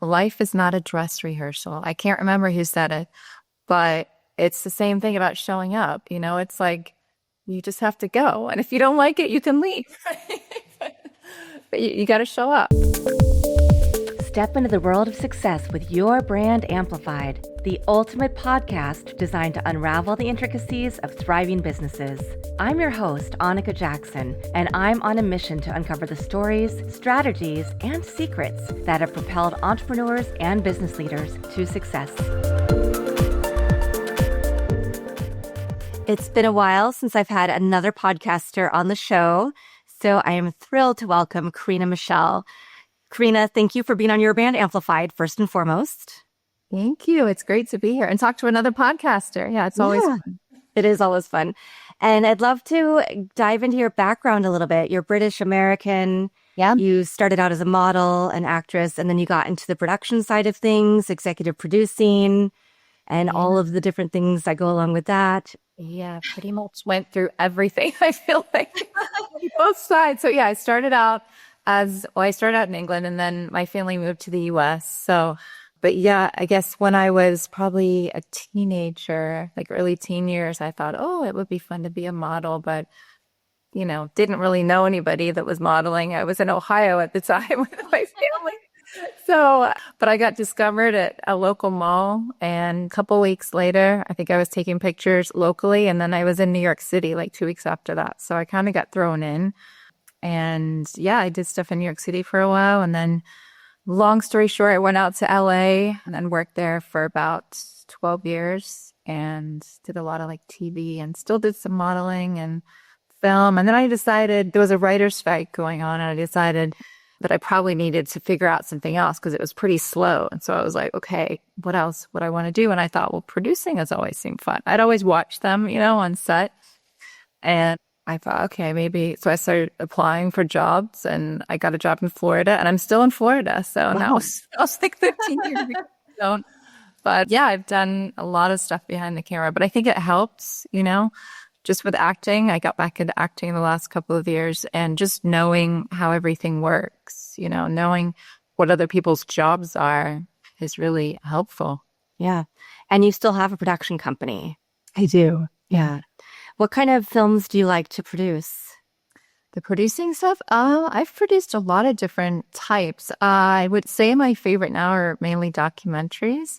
life is not a dress rehearsal. I can't remember who said it, but it's the same thing about showing up. It's like you just have to go. And if you don't like it, you can leave. But you got to show up. Step into the world of success with your brand amplified, the ultimate podcast designed to unravel the intricacies of thriving businesses. I'm your host, Annika Jackson, and I'm on a mission to uncover the stories, strategies, and secrets that have propelled entrepreneurs and business leaders to success. It's been a while since I've had another podcaster on the show, so I am thrilled to welcome Karina Michel. Karina, thank you for being on Your Brand Amplified, first and foremost. Thank you. It's great to be here and talk to another podcaster. Yeah, it's always fun. It is always fun. And I'd love to dive into your background a little bit. You're British American. Yeah. You started out as a model, an actress, and then you got into the production side of things, executive producing, and all of the different things that go along with that. Yeah, pretty much went through everything, I feel like, both sides. So yeah, I started out in England, and then my family moved to the US. But yeah, I guess when I was probably a teenager, like early teen years, I thought, oh, it would be fun to be a model, but didn't really know anybody that was modeling. I was in Ohio at the time with my family. But I got discovered at a local mall, and a couple weeks later, I think I was taking pictures locally, and then I was in New York City like 2 weeks after that. So I kind of got thrown in. And yeah, I did stuff in New York City for a while. And then long story short, I went out to LA and then worked there for about 12 years and did a lot of like TV and still did some modeling and film. And then I decided there was a writer's strike going on, and I decided that I probably needed to figure out something else because it was pretty slow. And so I was like, okay, what else would I want to do? And I thought, well, producing has always seemed fun. I'd always watch them, on set. And I thought, okay, maybe. So I started applying for jobs, and I got a job in Florida, and I'm still in Florida. So now I was like 13 years ago. But yeah, I've done a lot of stuff behind the camera, but I think it helps, just with acting. I got back into acting the last couple of years, and just knowing how everything works, knowing what other people's jobs are is really helpful. Yeah. And you still have a production company. I do. Yeah. What kind of films do you like to produce? The producing stuff? I've produced a lot of different types. I would say my favorite now are mainly documentaries.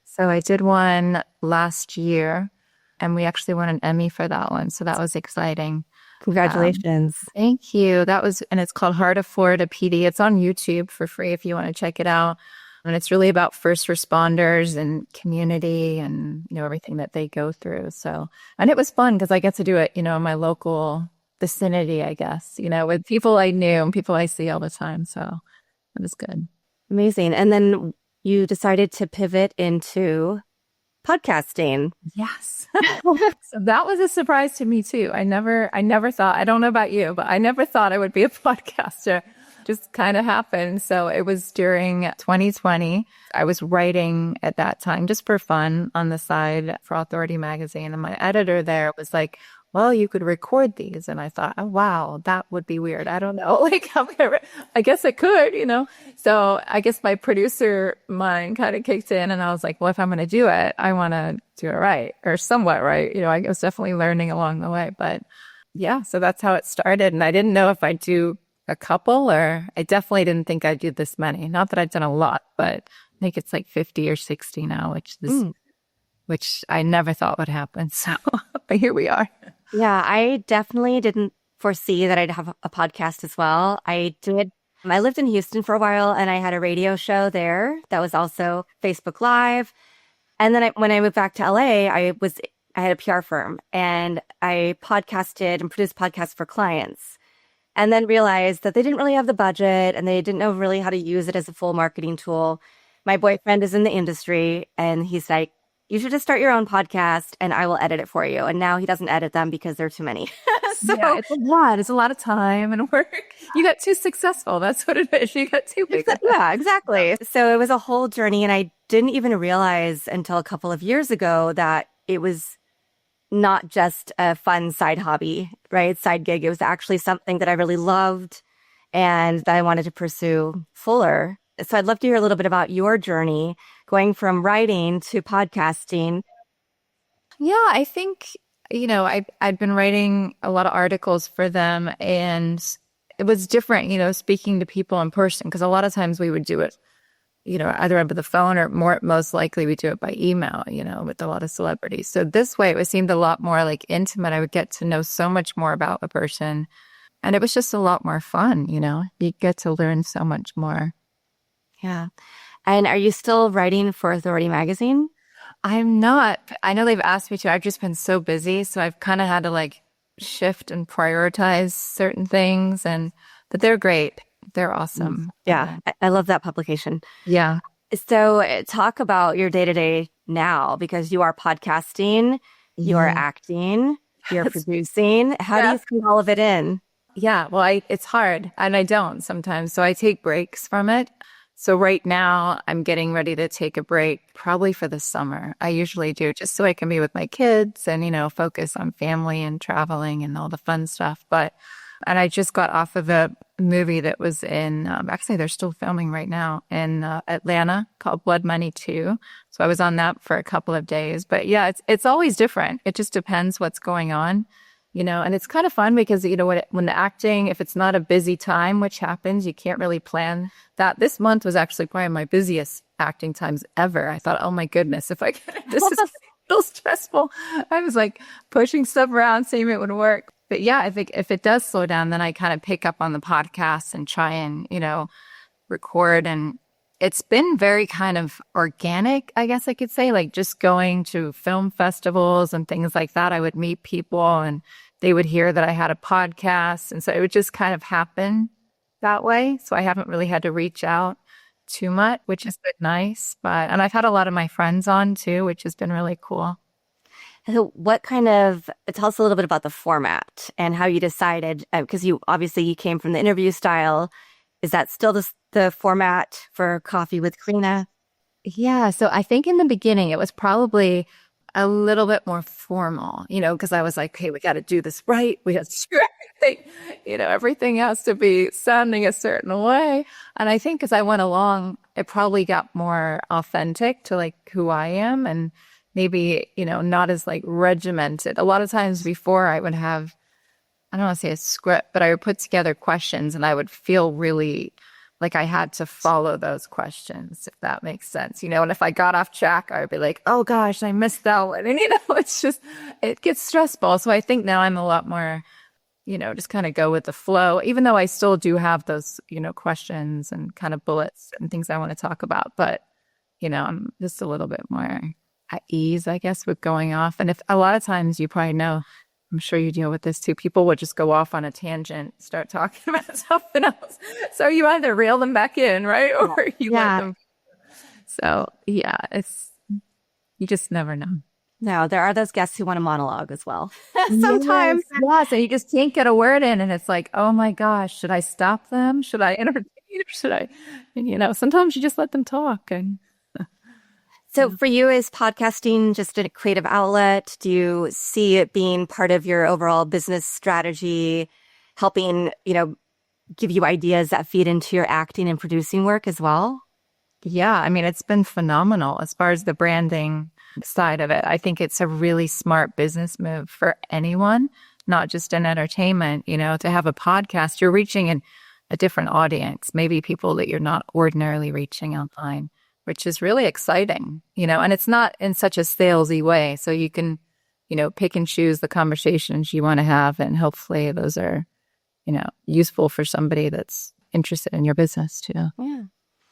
So I did one last year, and we actually won an Emmy for that one. So that was exciting. Congratulations. Thank you. And it's called Heart of Florida PD. It's on YouTube for free if you want to check it out. And it's really about first responders and community and, everything that they go through. And it was fun because I get to do it, in my local vicinity, I guess, with people I knew and people I see all the time. So it was good. Amazing. And then you decided to pivot into podcasting. Yes. So that was a surprise to me too. I never thought, I don't know about you, but I never thought I would be a podcaster. Just kind of happened. So it was during 2020. I was writing at that time just for fun on the side for Authority magazine. And my editor there was like, well, you could record these. And I thought, oh, wow, that would be weird. I don't know. I guess I could, So I guess my producer mind kind of kicked in, and I was like, well, if I'm going to do it, I want to do it right, or somewhat right. I was definitely learning along the way. But yeah, so that's how it started. And I didn't know if I'd do a couple, or I definitely didn't think I'd do this many. Not that I've done a lot, but I think it's like 50 or 60 now, which I never thought would happen. So, but here we are. Yeah, I definitely didn't foresee that I'd have a podcast as well. I lived in Houston for a while, and I had a radio show there that was also Facebook Live. And then when I moved back to LA, I had a PR firm, and I podcasted and produced podcasts for clients. And then realized that they didn't really have the budget, and they didn't know really how to use it as a full marketing tool. My boyfriend is in the industry, and he's like, you should just start your own podcast and I will edit it for you. And now he doesn't edit them because there are too many. Yeah, it's a lot. It's a lot of time and work. You got too successful. That's what it is. You got too big. Yeah, exactly. So it was a whole journey, and I didn't even realize until a couple of years ago that it was not just a fun side hobby, right? Side gig. It was actually something that I really loved and that I wanted to pursue fuller. So I'd love to hear a little bit about your journey going from writing to podcasting. Yeah, I think, I'd been writing a lot of articles for them, and it was different, speaking to people in person, because a lot of times we would do it, either over the phone or most likely we do it by email, with a lot of celebrities. So this way it seemed a lot more like intimate. I would get to know so much more about a person, and it was just a lot more fun, you get to learn so much more. Yeah. And are you still writing for Authority Magazine? I'm not. I know they've asked me to. I've just been so busy. So I've kind of had to like shift and prioritize certain things, but they're great. They're awesome. Yeah. I love that publication. Yeah. So talk about your day-to-day now, because you are podcasting, you are acting, you're producing. How do you fit all of it in? Yeah. Well, it's hard, and I don't sometimes. So I take breaks from it. So right now I'm getting ready to take a break probably for the summer. I usually do, just so I can be with my kids and, focus on family and traveling and all the fun stuff. And I just got off of a movie that was in, actually they're still filming right now in Atlanta, called Blood Money 2. So I was on that for a couple of days. But yeah, it's always different. It just depends what's going on. And it's kind of fun because, when the acting, if it's not a busy time, which happens, you can't really plan that. This month was actually probably my busiest acting times ever. I thought, oh my goodness, this is a little stressful. I was like pushing stuff around, seeing if it would work. But yeah, I think if it does slow down, then I kind of pick up on the podcast and try and, record. And it's been very kind of organic, I guess I could say, like just going to film festivals and things like that. I would meet people and they would hear that I had a podcast. And so it would just kind of happen that way. So I haven't really had to reach out too much, which has been nice. And I've had a lot of my friends on too, which has been really cool. So tell us a little bit about the format and how you decided, because you came from the interview style. Is that still the format for Coffee with Karina? Yeah. So I think in the beginning, it was probably a little bit more formal, because I was like, hey, we got to do this right. We have to do everything, everything has to be sounding a certain way. And I think as I went along, it probably got more authentic to like who I am, and maybe, not as like regimented. A lot of times before I would have, I don't want to say a script, but I would put together questions and I would feel really like I had to follow those questions, if that makes sense, and if I got off track, I would be like, oh gosh, I missed that one. And, it gets stressful. So I think now I'm a lot more, just kind of go with the flow, even though I still do have those, questions and kind of bullets and things I want to talk about. But, I'm just a little bit more at ease, I guess, with going off. And if a lot of times you probably know, I'm sure you deal with this too. People would just go off on a tangent, start talking about something else. So you either reel them back in, right? Or you let them. So yeah, you just never know. No, there are those guests who want a monologue as well. Sometimes. Yes. And you just can't get a word in. And it's like, oh my gosh, should I stop them? Should I entertain? Or should I? And sometimes you just let them talk. And so for you, is podcasting just a creative outlet? Do you see it being part of your overall business strategy, helping, give you ideas that feed into your acting and producing work as well? Yeah, I mean, it's been phenomenal as far as the branding side of it. I think it's a really smart business move for anyone, not just in entertainment, to have a podcast. You're reaching a different audience, maybe people that you're not ordinarily reaching online, which is really exciting, and it's not in such a salesy way. So you can, pick and choose the conversations you want to have. And hopefully those are, useful for somebody that's interested in your business too. Yeah.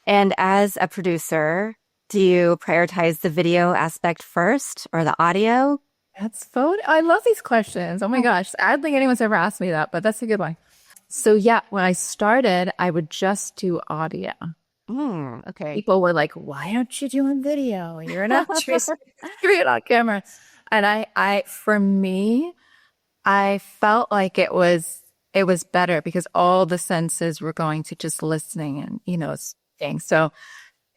And as a producer, do you prioritize the video aspect first or the audio? That's photo. I love these questions. Oh my gosh. I don't think anyone's ever asked me that, but that's a good one. So yeah, when I started, I would just do audio. Okay. People were like, why aren't you doing video? You're an actress. You're it on camera. And for me, I felt like it was better because all the senses were going to just listening and, saying. So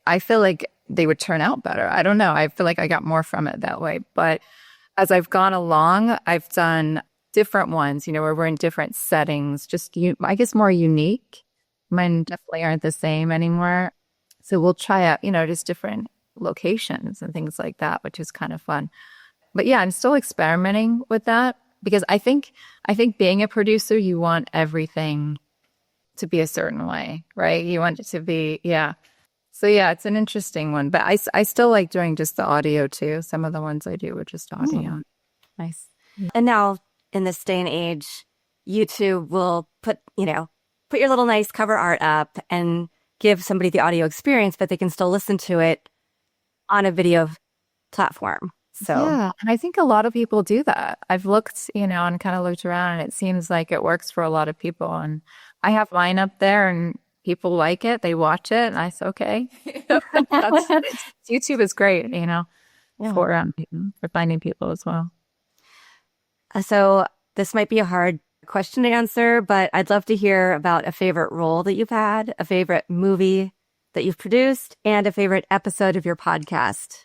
I feel like they would turn out better. I don't know. I feel like I got more from it that way. But as I've gone along, I've done different ones, where we're in different settings, just, I guess, more unique. Mine definitely aren't the same anymore. So we'll try out, just different locations and things like that, which is kind of fun. But yeah, I'm still experimenting with that because I think being a producer, you want everything to be a certain way, right? You want it to be, yeah. So yeah, it's an interesting one, but I still like doing just the audio too. Some of the ones I do are just Mm, audio. nice. And now in this day and age, YouTube will put your little nice cover art up and give somebody the audio experience, but they can still listen to it on a video platform. So, Yeah, and I think a lot of people do that. I've looked, and kind of looked around, and it seems like it works for a lot of people. And I have mine up there, and people like it. They watch it, and I say, okay. YouTube is great, yeah. for finding people as well. So this might be a hard question to answer, but I'd love to hear about a favorite role that you've had, a favorite movie that you've produced, and a favorite episode of your podcast.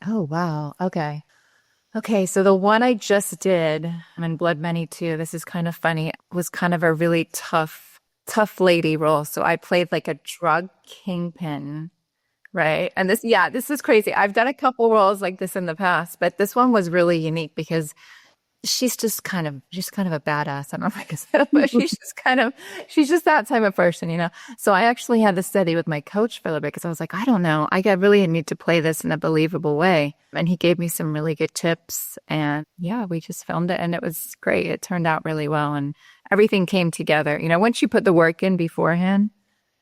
Oh, wow. Okay. Okay, so the one I just did, I'm in Blood Money too. This is kind of funny. Was kind of a really tough lady role. So I played like a drug kingpin, right? And this is crazy. I've done a couple roles like this in the past, but this one was really unique because she's kind of a badass. I don't know if I can say that, but she's just that type of person. So I actually had to study with my coach for a little bit because I was like, I don't know. Really need to play this in a believable way. And he gave me some really good tips. And yeah, we just filmed it and it was great. It turned out really well and everything came together. Once you put the work in beforehand,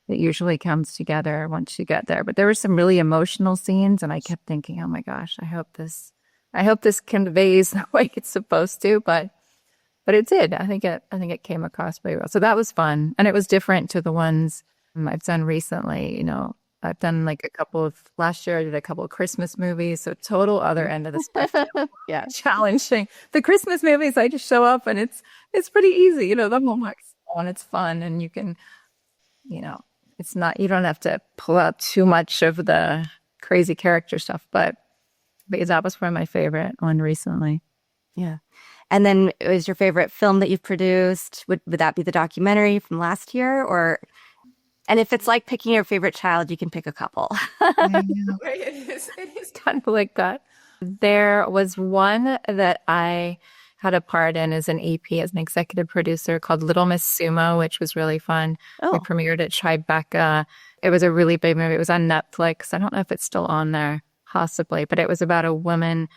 it usually comes together once you get there. But there were some really emotional scenes and I kept thinking, oh my gosh, I hope this conveys the way it's supposed to, but it did. I think it came across very well. So that was fun, and it was different to the ones I've done recently. I've done like last year I did a couple of Christmas movies, so total other end of the spectrum. Yeah. Challenging. The Christmas movies, I just show up and it's pretty easy. The homework's on, it's fun, and you can, it's not you don't have to pull out too much of the crazy character stuff, but because that was probably my favorite one recently. Yeah. And then is your favorite film that you've produced? Would that be the documentary from last year? And if it's like picking your favorite child, you can pick a couple. I know. It is kind of like that. There was one that I had a part in as an EP, as an executive producer called Little Miss Sumo, which was really fun. We Oh, premiered at Tribeca. It was a really big movie. It was on Netflix. I don't know if it's still on there. Possibly, but it was about a woman,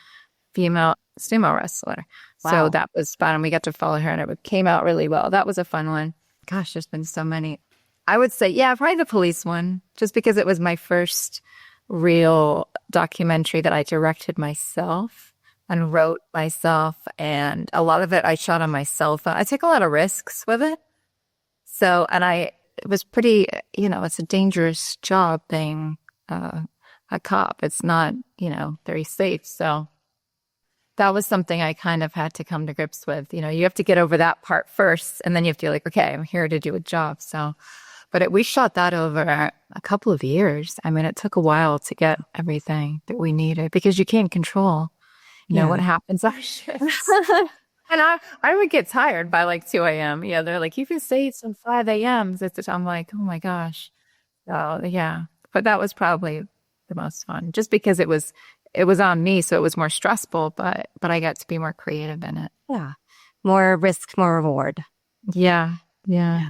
female sumo wrestler. So wow. that was fun. And we got to follow her and it came out really well. That was a fun one. Gosh, there's been so many. I would say, yeah, probably the police one, just because it was my first real documentary that I directed myself and wrote myself. And a lot of it I shot on my cell phone. I take a lot of risks with it. So, it was pretty, it's a dangerous job being, a cop. It's not, very safe. So that was something I kind of had to come to grips with. You have to get over that part first, and then you have to be like, okay, I'm here to do a job. So, but we shot that over a couple of years. I mean, it took a while to get everything that we needed because you can't control, what happens on shifts. And I would get tired by like 2 a.m. Yeah, they're like, you can stay till 5 a.m. I'm like, oh my gosh. So yeah, but that was probably the most fun, just because it was on me, so it was more stressful, but I got to be more creative in it. Yeah. More risk, more reward. Yeah, yeah, Yeah.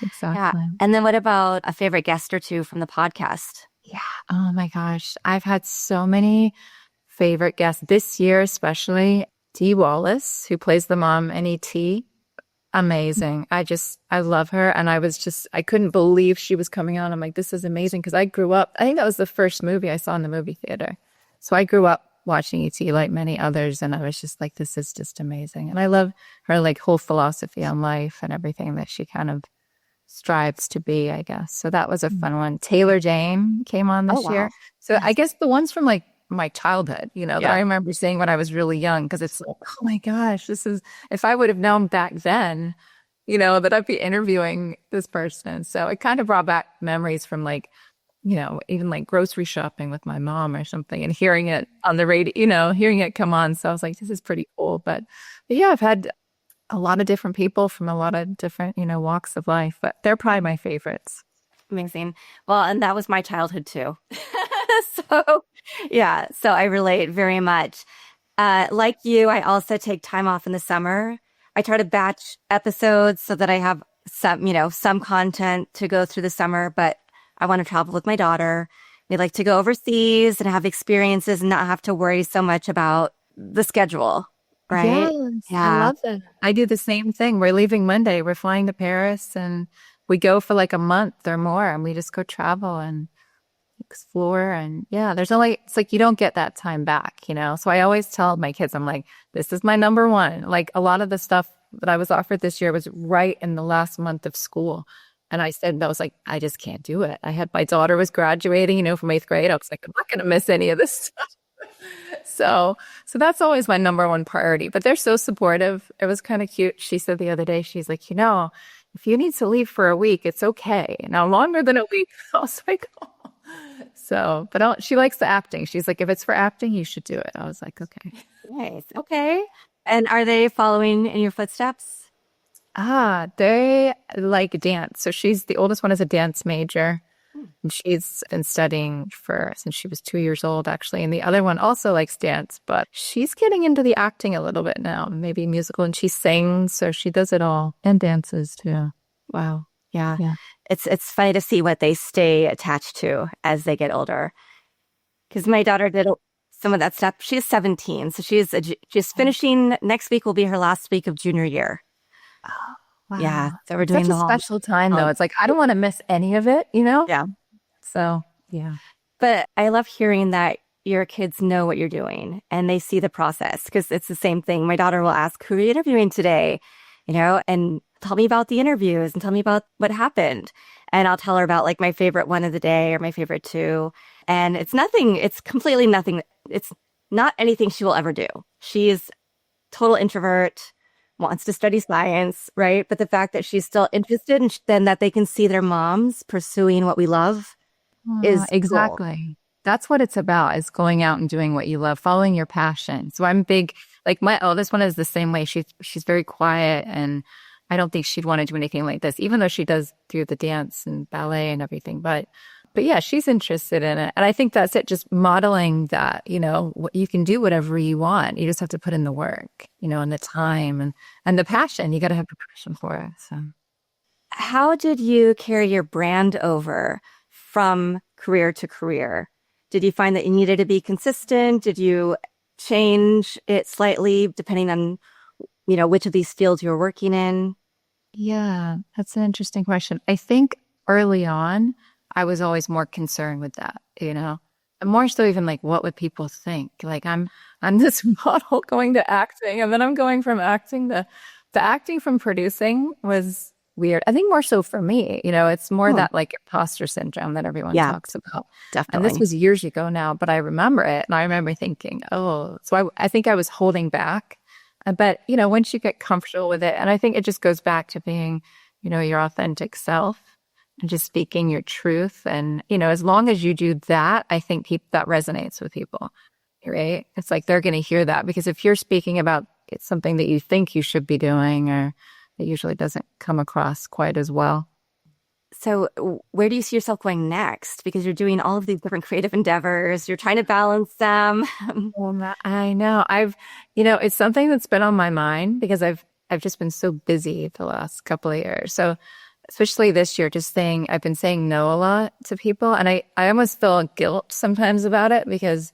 exactly. And then what about a favorite guest or two from the podcast? Yeah. Oh my gosh, I've had so many favorite guests this year, especially Dee Wallace, who plays the mom in E.T. Amazing. I love her. And I couldn't believe she was coming on. I'm like, this is amazing. Because I grew up, I think that was the first movie I saw in the movie theater. So I grew up watching E.T. like many others. And I was just like, this is just amazing. And I love her like whole philosophy on life and everything that she kind of strives to be, I guess. So that was a fun one. Taylor Dane came on this year. So I guess the ones from like my childhood, that I remember seeing when I was really young, because it's like, oh my gosh, if I would have known back then, that I'd be interviewing this person. So it kind of brought back memories from like, even like grocery shopping with my mom or something and hearing it on the radio, hearing it come on. So I was like, this is pretty cool. But yeah, I've had a lot of different people from a lot of different, walks of life, but they're probably my favorites. Amazing. Well, and that was my childhood too. So, yeah, so I relate very much. Like you, I also take time off in the summer. I try to batch episodes so that I have some content to go through the summer, but I want to travel with my daughter. We like to go overseas and have experiences and not have to worry so much about the schedule, right? Yes, I Yeah. love that. I do the same thing. We're leaving Monday. We're flying to Paris and we go for like a month or more and we just go travel and explore. And yeah, it's like you don't get that time back, you know? So I always tell my kids, I'm like, this is my number one. Like a lot of the stuff that I was offered this year was right in the last month of school. And I was like, I just can't do it. I had my daughter was graduating, you know, from 8th grade. I was like, I'm not going to miss any of this stuff. So, so that's always my number one priority. But they're so supportive. It was kind of cute. She said the other day, she's like, you know, if you need to leave for a week, it's okay. Now, longer than a week, I was like, oh. So, but she likes the acting. She's like, if it's for acting, you should do it. I was like, okay. Nice. Okay. And are they following in your footsteps? They like dance. So the oldest one is a dance major. And she's been studying since she was 2 years old, actually. And the other one also likes dance, but she's getting into the acting a little bit now, maybe musical, and she sings, so she does it all and dances too. Wow. Yeah. Yeah. It's funny to see what they stay attached to as they get older. Because my daughter did some of that stuff. She's 17, so she's finishing. Next week will be her last week of junior year. Oh, wow. Yeah, so we're doing such a special time, though. It's like I don't want to miss any of it, you know? Yeah. So, yeah. But I love hearing that your kids know what you're doing and they see the process because it's the same thing. My daughter will ask, who are you interviewing today? You know, and tell me about the interviews and tell me about what happened. And I'll tell her about like my favorite one of the day or my favorite two. And it's completely nothing. It's not anything she will ever do. She's total introvert, wants to study science, right? But the fact that she's still interested and then that they can see their moms pursuing what we love is exactly. cool. That's what it's about, is going out and doing what you love, following your passion. So I'm big, like my oldest one is the same way. She's very quiet and I don't think she'd want to do anything like this, even though she does do the dance and ballet and everything. But yeah, she's interested in it. And I think that's it, just modeling that, you know, you can do whatever you want. You just have to put in the work, you know, and the time and the passion. You got to have the passion for it. So how did you carry your brand over from career to career? Did you find that you needed to be consistent? Did you change it slightly depending on, you know, which of these fields you're working in? Yeah, that's an interesting question. I think early on, I was always more concerned with that, you know, and more so even like, what would people think? Like I'm this model going to acting, and then I'm going from acting to the acting from producing was weird. I think more so for me, you know, it's more that like imposter syndrome that everyone talks about. Definitely. And this was years ago now, but I remember it. And I remember thinking, oh, so I think I was holding back. But, you know, once you get comfortable with it, and I think it just goes back to being, you know, your authentic self and just speaking your truth. And, you know, as long as you do that, I think that resonates with people, right? It's like they're going to hear that, because if you're speaking about it's something that you think you should be doing, or it usually doesn't come across quite as well. So where do you see yourself going next? Because you're doing all of these different creative endeavors. You're trying to balance them. I know. You know, it's something that's been on my mind because I've just been so busy the last couple of years. So especially this year, I've been saying no a lot to people. And I almost feel guilt sometimes about it because,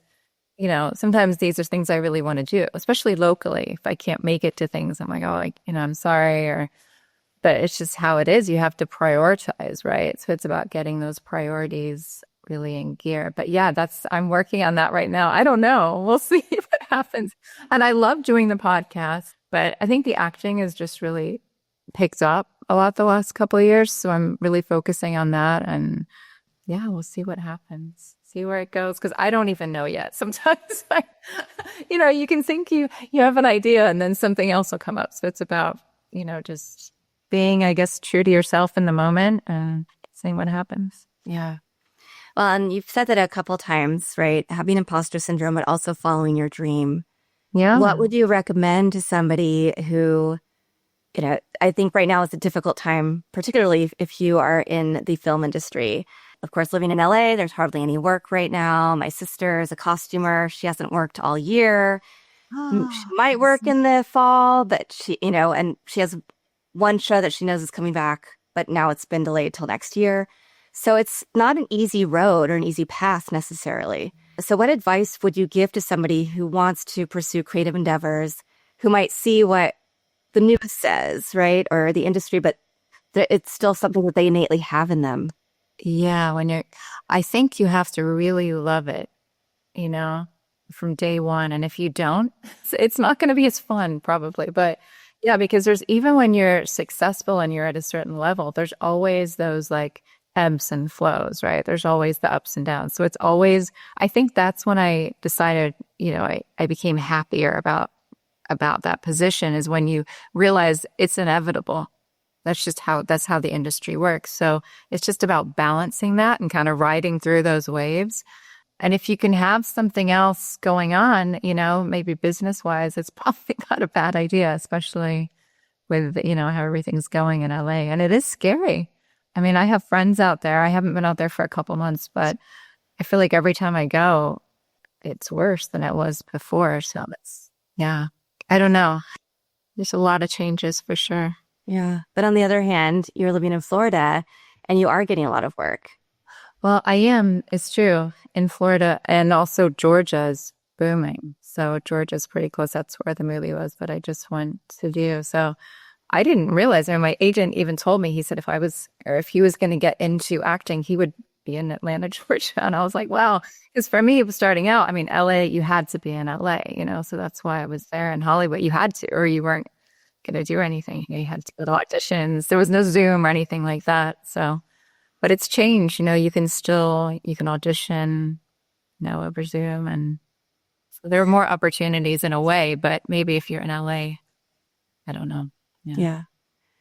you know, sometimes these are things I really want to do, especially locally. If I can't make it to things, I'm like, oh, like, you know, I'm sorry. But it's just how it is. You have to prioritize, right? So it's about getting those priorities really in gear. But yeah, I'm working on that right now. I don't know. We'll see what happens. And I love doing the podcast, but I think the acting has just really picked up a lot the last couple of years. So I'm really focusing on that. And yeah, we'll see what happens. See where it goes, because I don't even know yet. Sometimes, you know, you can think you have an idea and then something else will come up. So it's about, you know, just being, I guess, true to yourself in the moment and seeing what happens. Yeah. Well, and you've said that a couple times, right? Having imposter syndrome, but also following your dream. Yeah. What would you recommend to somebody who I think right now is a difficult time, particularly if you are in the film industry. Of course, living in LA, there's hardly any work right now. My sister is a costumer. She hasn't worked all year. She Oh, might I work see. in the fall, but and she has one show that she knows is coming back, but now it's been delayed till next year. So it's not an easy road or an easy path necessarily. So what advice would you give to somebody who wants to pursue creative endeavors, who might see what the news says, right? Or the industry, but it's still something that they innately have in them. Yeah, I think you have to really love it, you know, from day one. And if you don't, it's not going to be as fun, probably. But yeah, because there's even when you're successful and you're at a certain level, there's always those like ebbs and flows, right? There's always the ups and downs. So it's always, I think that's when I decided, I became happier about that position is when you realize it's inevitable. That's how the industry works. So it's just about balancing that and kind of riding through those waves. And if you can have something else going on, maybe business wise, it's probably not a bad idea, especially with, how everything's going in LA. And it is scary. I mean, I have friends out there. I haven't been out there for a couple months, but I feel like every time I go, it's worse than it was before. So yeah, I don't know. There's a lot of changes for sure. Yeah. But on the other hand, you're living in Florida and you are getting a lot of work. Well, I am. It's true in Florida and also Georgia's booming. So Georgia's pretty close. That's where the movie was, but I just went to view. So I didn't realize. I mean, my agent even told me, he said if he was going to get into acting, he would be in Atlanta, Georgia. And I was like, wow. Because for me, it was starting out. I mean, LA, you had to be in LA, so that's why I was there. In Hollywood, you had to, or you weren't going to do anything. You had to go to auditions. There was no Zoom or anything like that. So, but it's changed. You can audition, over Zoom, and so there are more opportunities in a way. But maybe if you're in LA, I don't know. Yeah. Yeah.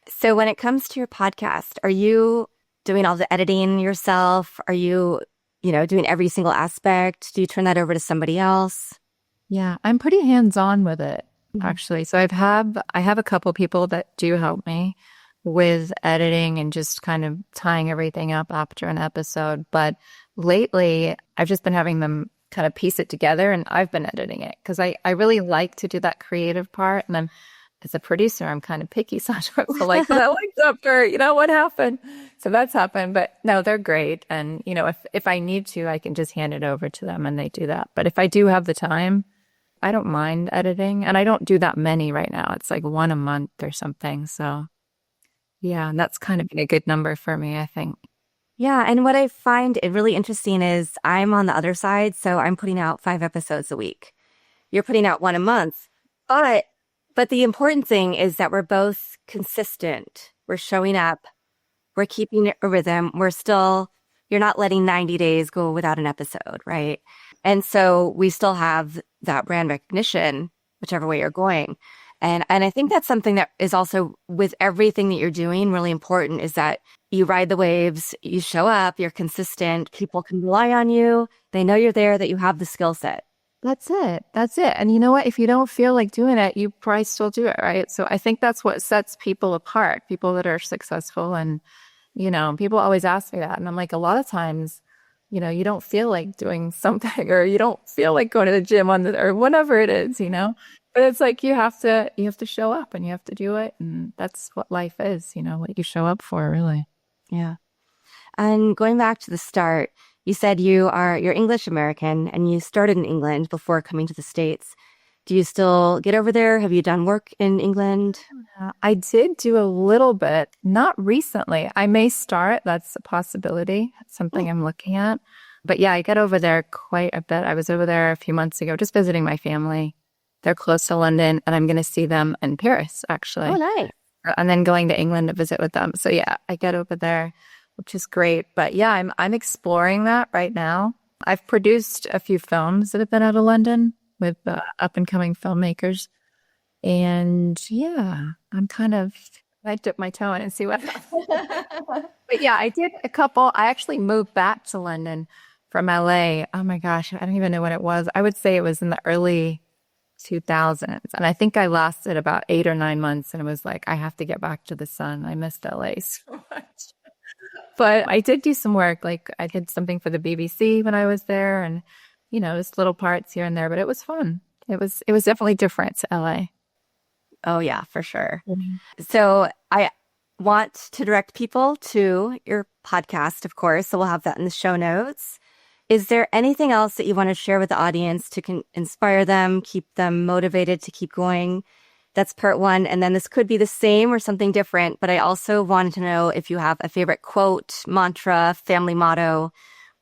So when it comes to your podcast, are you doing all the editing yourself? Are you, doing every single aspect? Do you turn that over to somebody else? Yeah, I'm pretty hands-on with it, Mhm. actually. So I have a couple people that do help me with editing and just kind of tying everything up after an episode. But lately, I've just been having them kind of piece it together and I've been editing it because I really like to do that creative part. And then as a producer, I'm kind of picky sometimes. So like, 'cause I like after, what happened. So that's happened. But no, they're great. And, if I need to, I can just hand it over to them and they do that. But if I do have the time, I don't mind editing. And I don't do that many right now. It's like one a month or something. So yeah, and that's kind of been a good number for me, I think. Yeah. And what I find it really interesting is I'm on the other side. So I'm putting out 5 episodes a week. You're putting out one a month. But but the important thing is that we're both consistent. We're showing up. We're keeping a rhythm. You're not letting 90 days go without an episode, right? And so we still have that brand recognition, whichever way you're going. And I think that's something that is also with everything that you're doing really important is that you ride the waves, you show up, you're consistent, people can rely on you. They know you're there, that you have the skill set. That's it. That's it. And you know what? If you don't feel like doing it, you probably still do it, right? So I think that's what sets people apart, people that are successful. And, people always ask me that. And I'm like, a lot of times, you don't feel like doing something or you don't feel like going to the gym or whatever it is. But it's like you have to show up and you have to do it. And that's what life is, what you show up for, really. Yeah. And going back to the start, you said you're English American and you started in England before coming to the States. Do you still get over there? Have you done work in England? I did do a little bit, not recently. I may start. That's a possibility. It's Oh, something I'm looking at. But yeah, I get over there quite a bit. I was over there a few months ago, just visiting my family. They're close to London, and I'm going to see them in Paris, oh, actually, nice. and then going to England to visit with them. So yeah, I get over there, which is great. But yeah, I'm exploring that right now. I've produced a few films that have been out of London with up and coming filmmakers. And yeah, I dip my toe in and see what happens. But yeah, I did a couple. I actually moved back to London from LA. Oh my gosh, I don't even know when it was. I would say it was in the early 2000s. And I think I lasted about 8 or 9 months and it was like, I have to get back to the sun. I missed LA so much. But I did do some work. Like I did something for the BBC when I was there and, just little parts here and there, but it was fun. It was definitely different to LA. Oh, yeah, for sure. Mm-hmm. So I want to direct people to your podcast, of course. So we'll have that in the show notes. Is there anything else that you want to share with the audience to inspire them, keep them motivated to keep going? That's part one. And then this could be the same or something different. But I also wanted to know if you have a favorite quote, mantra, family motto,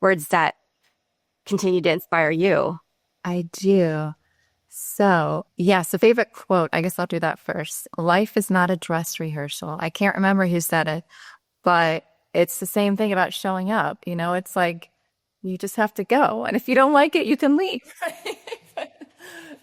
words that continue to inspire you. I do. So, favorite quote. I guess I'll do that first. Life is not a dress rehearsal. I can't remember who said it, but it's the same thing about showing up. It's like you just have to go. And if you don't like it, you can leave.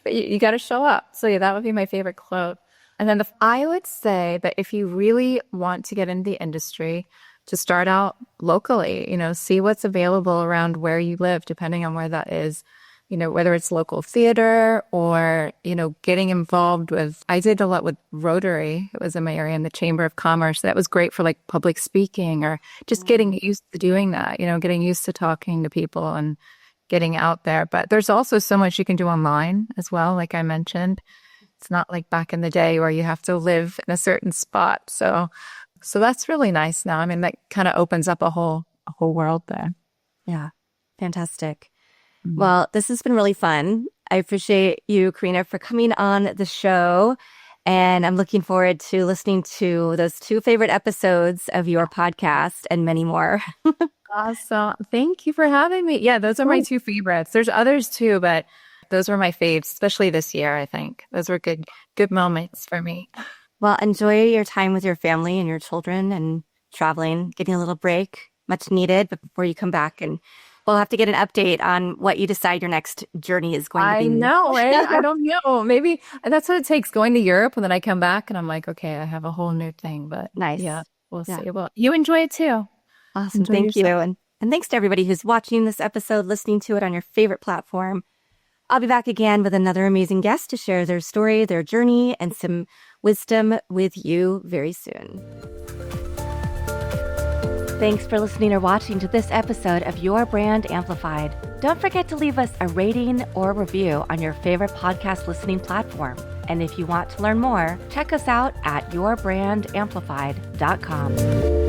But you got to show up. So, that would be my favorite quote. And then I would say that if you really want to get into the industry, to start out locally, see what's available around where you live, depending on where that is. Whether it's local theater or, getting involved with, I did a lot with Rotary. It was in my area in the Chamber of Commerce. That was great for like public speaking or just getting used to doing that, getting used to talking to people and getting out there. But there's also so much you can do online as well. Like I mentioned, it's not like back in the day where you have to live in a certain spot. So that's really nice now. I mean, that kind of opens up a whole world there. Yeah. Fantastic. Well, this has been really fun. I appreciate you, Karina, for coming on the show. And I'm looking forward to listening to those 2 favorite episodes of your podcast and many more. Awesome. Thank you for having me. Yeah, those are my 2 favorites. There's others too, but those were my faves, especially this year, I think. Those were good moments for me. Well, enjoy your time with your family and your children and traveling, getting a little break, much needed, but before you come back, and we'll have to get an update on what you decide your next journey is going to be. I know, right? I don't know. Maybe that's what it takes, going to Europe, and then I come back and I'm like, okay, I have a whole new thing. But nice. Yeah, we'll see. Well, you enjoy it too. Awesome. Thank you. And thanks to everybody who's watching this episode, listening to it on your favorite platform. I'll be back again with another amazing guest to share their story, their journey, and some wisdom with you very soon. Thanks for listening or watching to this episode of Your Brand Amplified. Don't forget to leave us a rating or review on your favorite podcast listening platform. And if you want to learn more, check us out at yourbrandamplified.com.